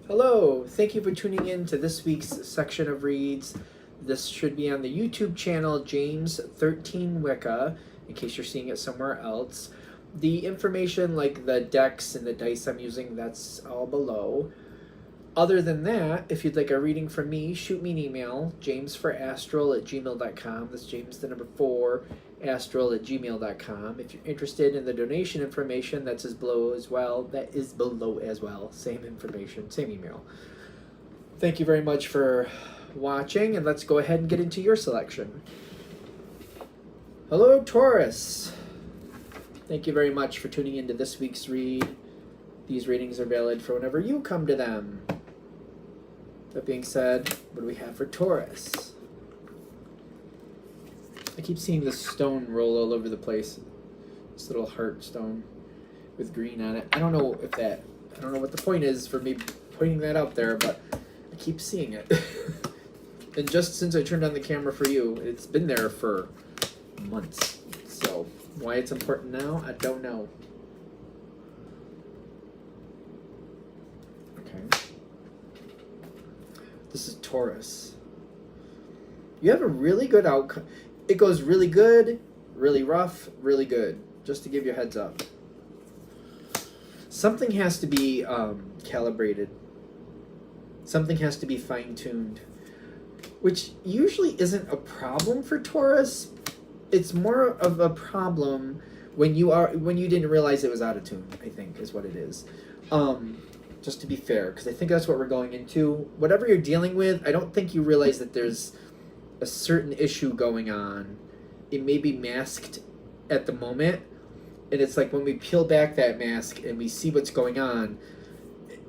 Hello, thank you for tuning in to this week's section of reads. This should be on the YouTube channel James13 Wicca, in case you're seeing it somewhere else. The information like the decks and the dice I'm using, that's all below. Other than that, if you'd like a reading from me, shoot me an email, jamesforastral@gmail.com. That's James the number 4, astral@gmail.com. If you're interested in the donation information, that's below as well. That is below as well. Same information, same email. Thank you very much for watching, and let's go ahead and get into your selection. Hello, Taurus. Thank you very much for tuning into this week's read. These readings are valid for whenever you come to them. That being said, what do we have for Taurus? I keep seeing this stone roll all over the place. This little heart stone with green on it. I don't know what the point is for me pointing that out there, but I keep seeing it. And just since I turned on the camera for you, it's been there for months. So why it's important now, I don't know. Okay. This is Taurus. You have a really good outcome. It goes really good, really rough, really good. Just to give you a heads up. Something has to be calibrated. Something has to be fine-tuned. Which usually isn't a problem for Taurus. It's more of a problem when you didn't realize it was out of tune, I think, is what it is. Just to be fair, because I think that's what we're going into. Whatever you're dealing with, I don't think you realize that there's a certain issue going on. It may be masked at the moment, and it's like when we peel back that mask and we see what's going on,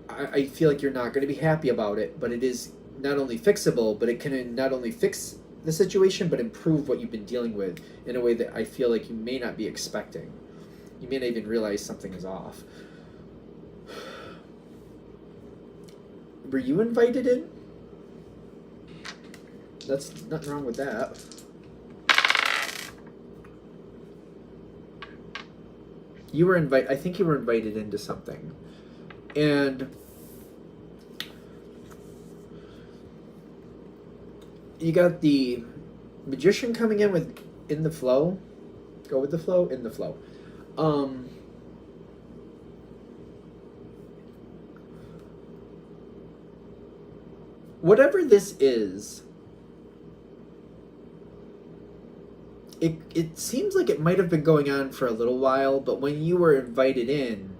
I feel like you're not going to be happy about it, but it is not only fixable, but it can not only fix the situation, but improve what you've been dealing with in a way that I feel like you may not be expecting. You may not even realize something is off. Were you invited in? That's nothing wrong with that. You were I think you were invited into something. And you got the Magician coming in with in the flow. Go with the flow, in the flow. Whatever this is, it seems like it might have been going on for a little while, but when you were invited in,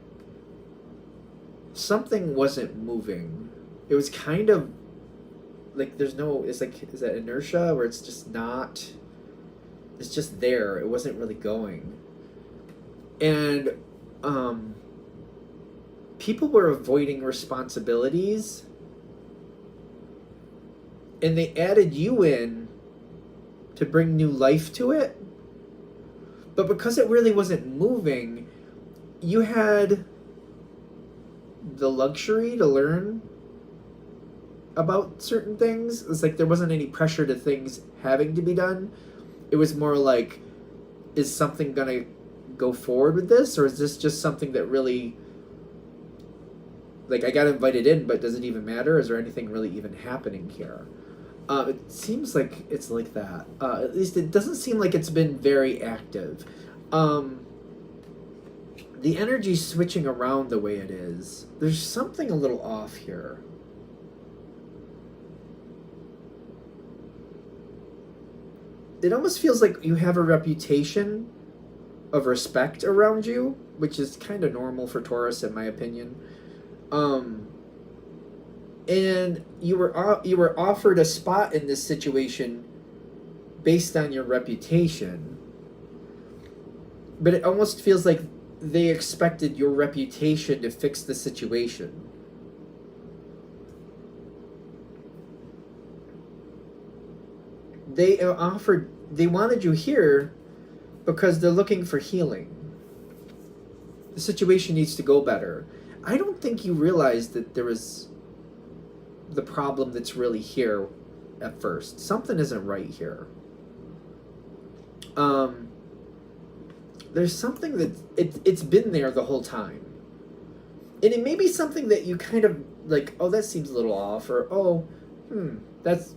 something wasn't moving. It was kind of like is that inertia where it's just there. It wasn't really going. And people were avoiding responsibilities, and they added you in to bring new life to it. But because it really wasn't moving, you had the luxury to learn about certain things. It's like there wasn't any pressure to things having to be done. It was more like, is something gonna go forward with this, or is this just something that really, like, I got invited in, but does it even matter? Is there anything really even happening here? It seems like it's like that. At least it doesn't seem like it's been very active. The energy's switching around the way it is. There's something a little off here. It almost feels like you have a reputation of respect around you, which is kind of normal for Taurus, in my opinion. And you were offered a spot in this situation based on your reputation, but it almost feels like they expected your reputation to fix the situation. They wanted you here because they're looking for healing. The situation needs to go better. I don't think you realized that there was the problem that's really here at first. Something isn't right here. There's something that it's been there the whole time. And it may be something that you kind of like, oh, that seems a little off, or oh, that's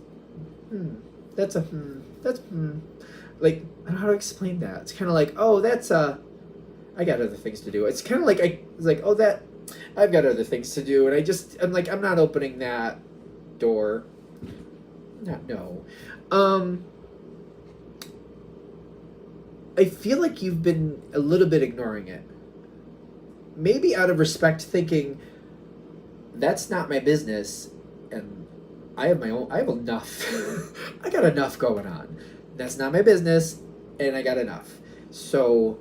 that's a that's like, I don't know how to explain that. It's kind of like, oh, that's I got other things to do. It's kind of like it's like, oh, that I've got other things to do, and I'm like, I'm not opening that door. Not no. I feel like you've been a little bit ignoring it. Maybe out of respect, thinking that's not my business, and I have enough. I got enough going on. That's not my business, and I got enough. So,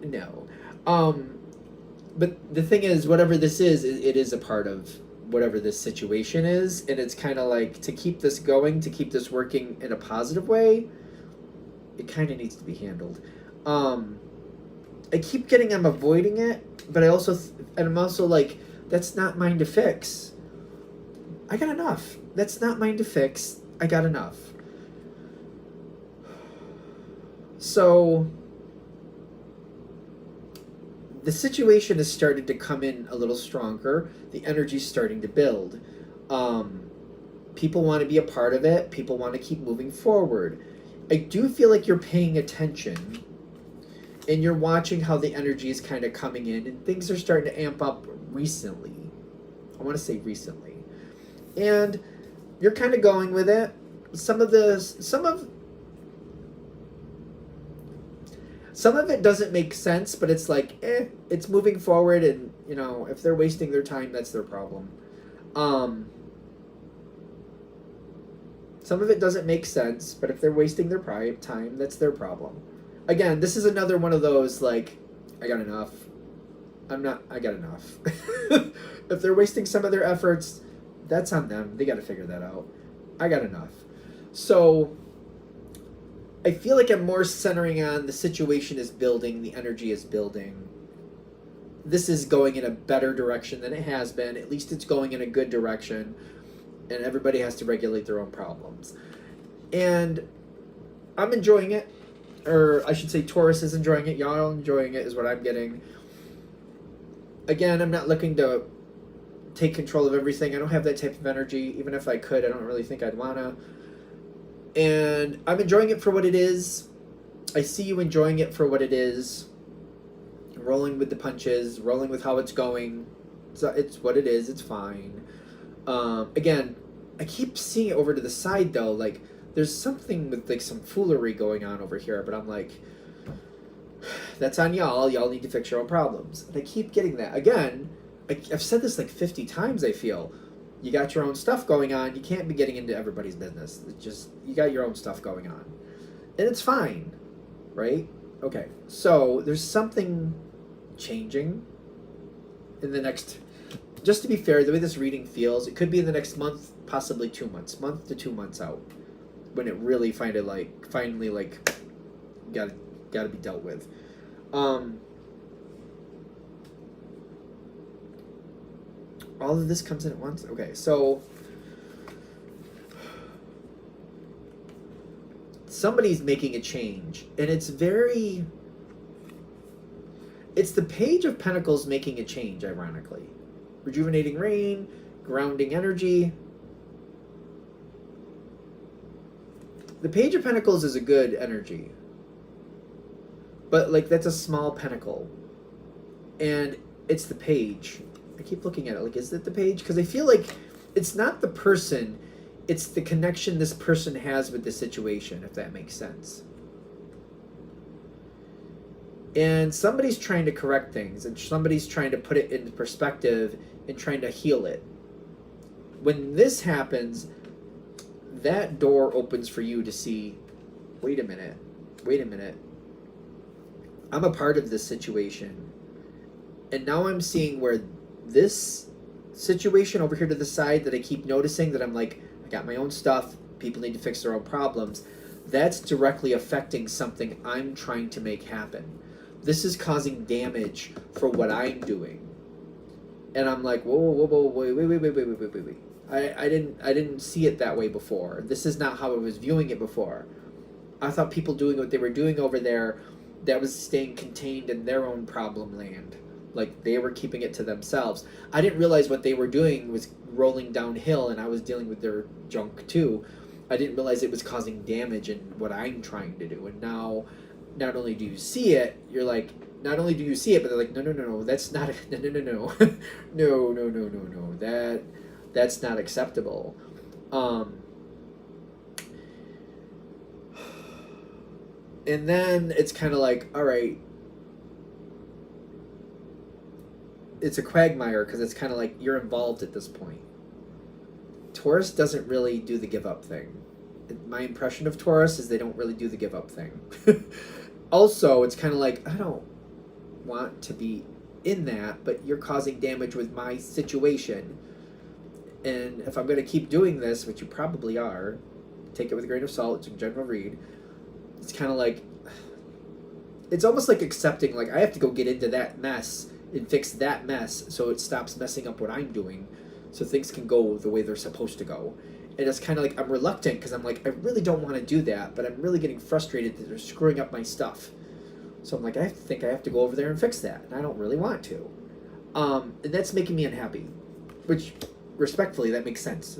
no. But the thing is, whatever this is, it is a part of whatever this situation is, and it's kind of like, to keep this going, to keep this working in a positive way, it kind of needs to be handled. I keep getting I'm avoiding it, but I'm also like, that's not mine to fix. I got enough. That's not mine to fix. I got enough. So the situation has started to come in a little stronger. The energy's starting to build. People want to be a part of it. People want to keep moving forward. I do feel like you're paying attention, and you're watching how the energy is kind of coming in, and things are starting to amp up recently. I want to say recently. And you're kind of going with it. Some of it doesn't make sense, but it's like, it's moving forward, and, you know, if they're wasting their time, that's their problem. Some of it doesn't make sense, but if they're wasting their time, that's their problem. Again, this is another one of those, like, I got enough. I got enough. If they're wasting some of their efforts, that's on them. They got to figure that out. I got enough. So I feel like I'm more centering on the situation is building, the energy is building. This is going in a better direction than it has been. At least it's going in a good direction. And everybody has to regulate their own problems. And I'm enjoying it. Or I should say Taurus is enjoying it. Y'all enjoying it is what I'm getting. Again, I'm not looking to take control of everything. I don't have that type of energy. Even if I could, I don't really think I'd wanna. And I'm enjoying it for what it is. I see you enjoying it for what it is. Rolling with the punches, rolling with how it's going. So it's what it is. It's fine. Again, I keep seeing it over to the side though. Like, there's something with like some foolery going on over here, but I'm like, that's on y'all. Y'all need to fix your own problems. And I keep getting that. Again, I've said this like 50 times, I feel. You got your own stuff going on. You can't be getting into everybody's business. It's just, you got your own stuff going on. And it's fine, right? Okay, so there's something changing in the next, just to be fair, the way this reading feels, it could be in the next month, possibly 2 months, month to 2 months out, when it really finally gotta be dealt with. All of this comes in at once? Okay, so somebody's making a change, and it's the Page of Pentacles making a change, ironically. Rejuvenating rain, grounding energy. The Page of Pentacles is a good energy. But, like, that's a small pentacle. And it's the page. I keep looking at it, like, is it the page? Because I feel like it's not the person, it's the connection this person has with the situation, if that makes sense. And somebody's trying to correct things, and somebody's trying to put it into perspective and trying to heal it. When this happens, that door opens for you to see, wait a minute. I'm a part of this situation. And now I'm seeing where this situation over here to the side that I keep noticing, that I'm like, I got my own stuff, people need to fix their own problems, that's directly affecting something I'm trying to make happen. This is causing damage for what I'm doing. And I'm like, whoa, wait. I didn't see it that way before. This is not how I was viewing it before. I thought people doing what they were doing over there, that was staying contained in their own problem land. Like they were keeping it to themselves. I didn't realize what they were doing was rolling downhill, and I was dealing with their junk too. I didn't realize it was causing damage in what I'm trying to do. And now, not only do you see it, you're like, not only do you see it, but they're like, no, that's not, no, no, that's not acceptable. And then it's kind of like, all right, it's a quagmire because it's kind of like you're involved at this point. Taurus doesn't really do the give up thing. My impression of Taurus is they don't really do the give up thing. Also, it's kind of like, I don't want to be in that, but you're causing damage with my situation. And if I'm going to keep doing this, which you probably are, take it with a grain of salt, it's a general read. It's kind of like, it's almost like accepting, like, I have to go get into that mess and fix that mess so it stops messing up what I'm doing, so things can go the way they're supposed to go. And it's kind of like I'm reluctant because I'm like, I really don't want to do that, but I'm really getting frustrated that they're screwing up my stuff. So I'm like, I think I have to go over there and fix that, and I don't really want to. And that's making me unhappy, which, respectfully, that makes sense.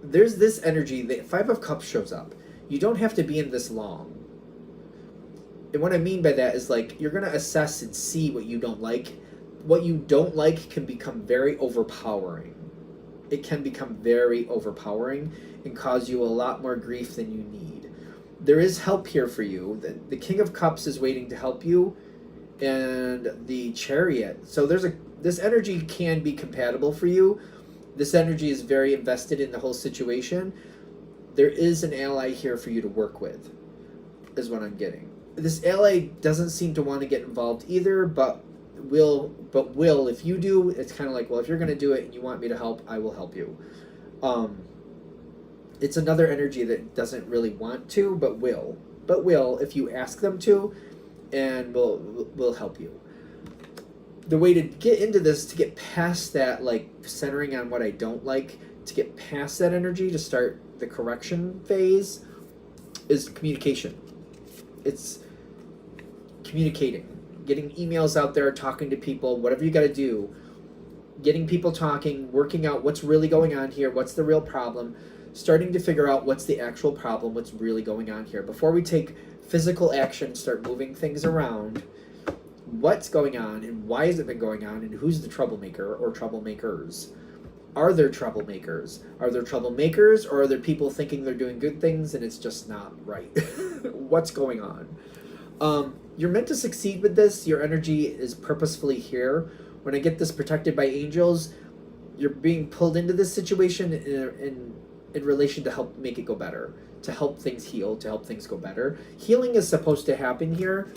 There's this energy, the Five of Cups shows up. You don't have to be in this long. And what I mean by that is, like, you're going to assess and see what you don't like. What you don't like can become very overpowering. It can become very overpowering and cause you a lot more grief than you need. There is help here for you. The King of Cups is waiting to help you, and the Chariot. So this energy can be compatible for you. This energy is very invested in the whole situation. There is an ally here for you to work with, is what I'm getting. This ally doesn't seem to want to get involved either, but will if you do. It's kind of like, well, if you're going to do it and you want me to help, I will help you. It's another energy that doesn't really want to, but will if you ask them to, and will help you. The way to get into this, to get past that, like, centering on what I don't like, to get past that energy, to start the correction phase, is communication. It's communicating, getting emails out there, talking to people, whatever you got to do, getting people talking, working out what's really going on here, what's the real problem, starting to figure out what's the actual problem, what's really going on here. Before we take physical action, start moving things around, what's going on and why has it been going on, and who's the troublemaker or troublemakers? Are there troublemakers? Are there troublemakers, or are there people thinking they're doing good things and it's just not right? What's going on? You're meant to succeed with this. Your energy is purposefully here. When I get this protected by angels, you're being pulled into this situation in relation to help make it go better, to help things heal, to help things go better. Healing is supposed to happen here.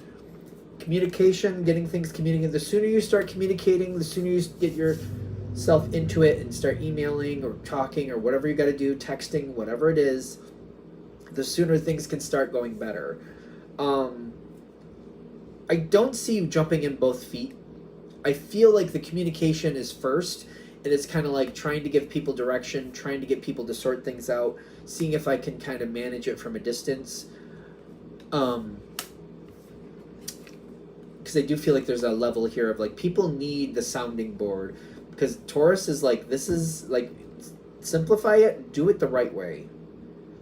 Communication, getting things communicated. The sooner you start communicating, the sooner you get yourself into it and start emailing or talking or whatever you got to do, texting, whatever it is, the sooner things can start going better. I don't see you jumping in both feet. I feel like the communication is first, and it's kind of like trying to give people direction, trying to get people to sort things out, seeing if I can kind of manage it from a distance. Because I do feel like there's a level here of, like, people need the sounding board, because Taurus is like, this is like, simplify it, do it the right way.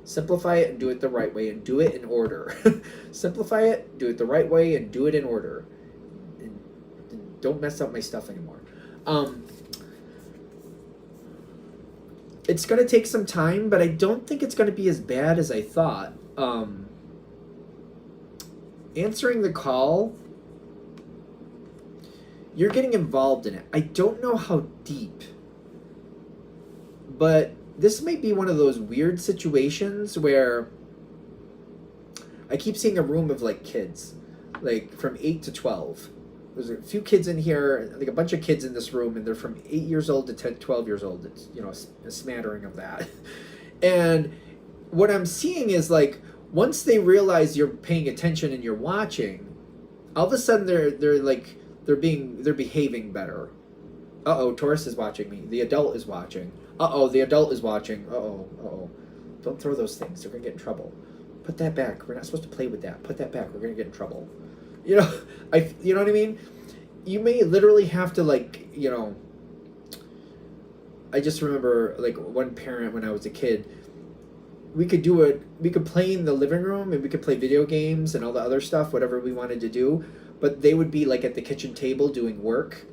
Simplify it and do it the right way, and do it in order. Simplify it, do it the right way, and do it in order. And don't mess up my stuff anymore. It's going to take some time, but I don't think it's going to be as bad as I thought. Answering the call, you're getting involved in it. I don't know how deep, but this might be one of those weird situations where I keep seeing a room of, like, kids, like from 8 to 12. There's a few kids in here, like a bunch of kids in this room, and they're from 8 years old to 10, 12 years old. It's, you know, a smattering of that. And what I'm seeing is, like, once they realize you're paying attention and you're watching, all of a sudden they're behaving better. Taurus is watching me. The adult is watching. The adult is watching. Don't throw those things. They're going to get in trouble. Put that back. We're not supposed to play with that. Put that back. We're gonna get in trouble. You know, you know what I mean? You may literally have to, like, you know, I just remember, like, one parent when I was a kid, we could do it, we could play in the living room and we could play video games and all the other stuff, whatever we wanted to do, but they would be, like, at the kitchen table doing work,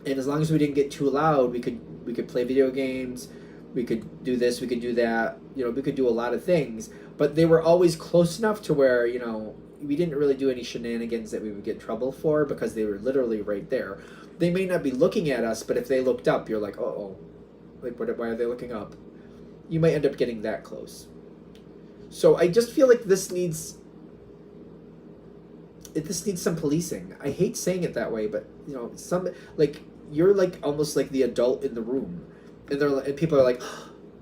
and as long as we didn't get too loud, we could play video games, we could do this, we could do that, you know, we could do a lot of things, but they were always close enough to where, you know, we didn't really do any shenanigans that we would get in trouble for because they were literally right there. They may not be looking at us, but if they looked up, you're like, uh-oh, like, why are they looking up? You might end up getting that close. So I just feel like this needs some policing. I hate saying it that way, but, you know, like, you're, like, almost like the adult in the room. And people are like,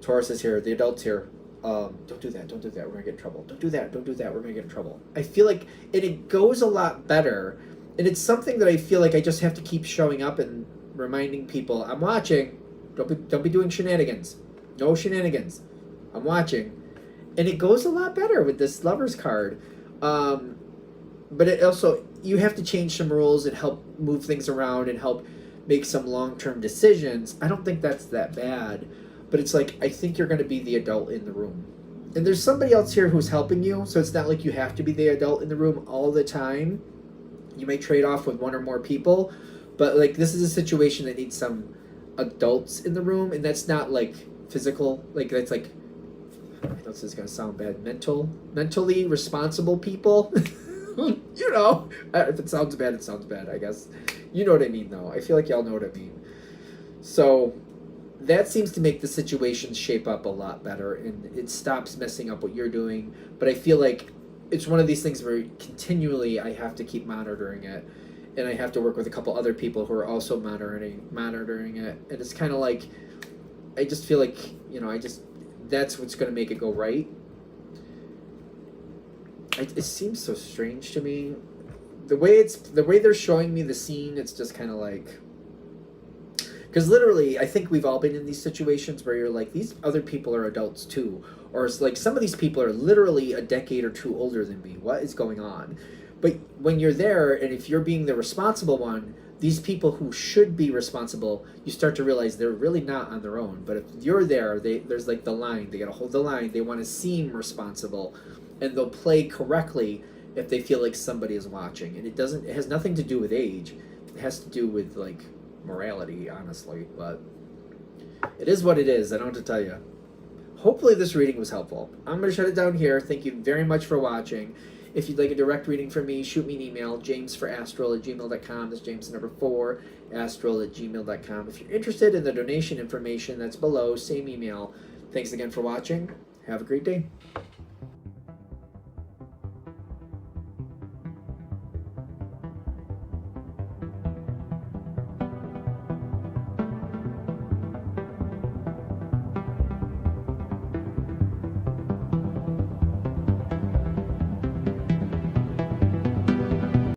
Taurus is here, the adult's here. Don't do that, we're gonna get in trouble. Don't do that, we're gonna get in trouble. I feel like, and it goes a lot better, and it's something that I feel like I just have to keep showing up and reminding people, I'm watching, don't be doing shenanigans. No shenanigans. I'm watching. And it goes a lot better with this Lover's card. But it also, you have to change some rules and help move things around and help make some long-term decisions. I don't think that's that bad. But it's like, I think you're going to be the adult in the room. And there's somebody else here who's helping you, so it's not like you have to be the adult in the room all the time. You may trade off with one or more people, but, like, this is a situation that needs some adults in the room, and that's not, like, physical, like, that's, like, I know this is going to sound bad, mentally responsible people. You know, if it sounds bad, it sounds bad, I guess. You know what I mean, though. I feel like y'all know what I mean. So that seems to make the situation shape up a lot better, and it stops messing up what you're doing. But I feel like it's one of these things where continually I have to keep monitoring it, and I have to work with a couple other people who are also monitoring it. And it's kind of like, I just feel like, you know, that's what's going to make it go right. It seems so strange to me. The way they're showing me the scene, it's just kind of like, because literally, I think we've all been in these situations where you're like, these other people are adults too. Or it's like, some of these people are literally a decade or two older than me. What is going on? But when you're there, and if you're being the responsible one, these people who should be responsible, you start to realize they're really not on their own. But if you're there, there's like the line. They got to hold the line. They want to seem responsible. And they'll play correctly if they feel like somebody is watching. And it has nothing to do with age. It has to do with, like, morality, honestly. But it is what it is. I don't know what to tell you. Hopefully this reading was helpful. I'm going to shut it down here. Thank you very much for watching. If you'd like a direct reading from me, shoot me an email, jamesforastral@gmail.com. That's James number 4, astral@gmail.com. If you're interested in the donation information, that's below, same email. Thanks again for watching. Have a great day.